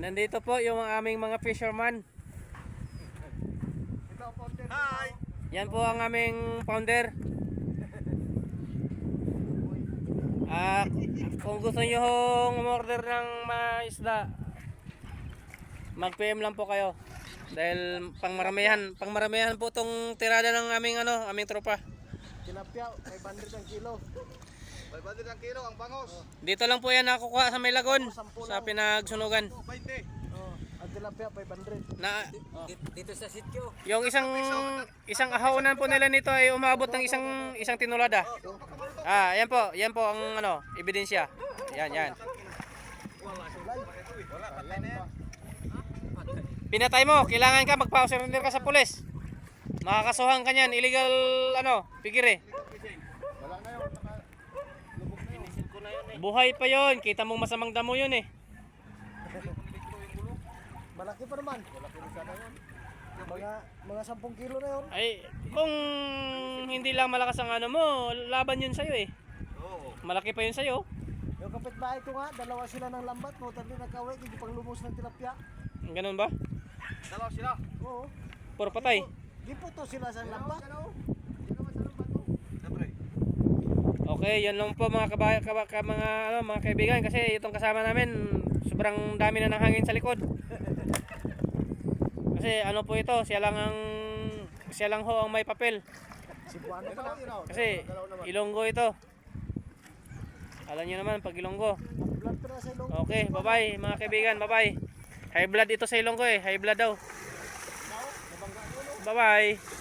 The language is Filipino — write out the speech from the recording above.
Nandito po yung aming mga fisherman. Hi! Yan po ang aming founder. Kung gusto nyo hong umorder ng mga isda, mag-PM lang po kayo. Dahil pangmaramihan po itong tirada ng aming tropa. Tilapia, 500 ang kilo. 500 ang kilo ang bangos. Dito lang po yan nakukuha sa may lagon, sa pinagsunugan. 20. Oh, ang tilapia 500. Na Dito sa sityo. yung isang ahaunan po nila nito ay umabot ng isang tinulada. Yan po ang ebidensya. Yan. Pinatay mo, kailangan ka magpa-surrender ka sa pulis. Makakasuhan ka niyan, illegal pigire. Wala na yun, nakalubog na yun. Buhay pa yon, kita mong masamang damo yun eh. Malaki pa naman. Malaki rin sana yun. Mga 10 kilo na yun. Ay, kung hindi lang malakas ang mo, laban yun sa'yo eh. Oo. Malaki pa yun sa'yo. Yung kapitbahay ko nga, dalawa sila ng lambat. No, tabi nagkaway, hindi pang lumos ng tilapia. Ganun ba? Dalaw sila. Oo. Puro patay. Di po to sila sa lambat. Siyempre. Okay, yan lang po mga mga kaibigan kasi itong kasama namin sobrang dami na ng hangin sa likod. Kasi po ito, siya lang ho ang may papel. Cebuano pa lang. Kasi Ilonggo ito. Alam niyo naman pag Ilonggo. Blood pa na sa ilong. Okay, bye-bye mga kaibigan, bye-bye. High blood ito sa Ilonggo eh, high blood daw. Bye-bye.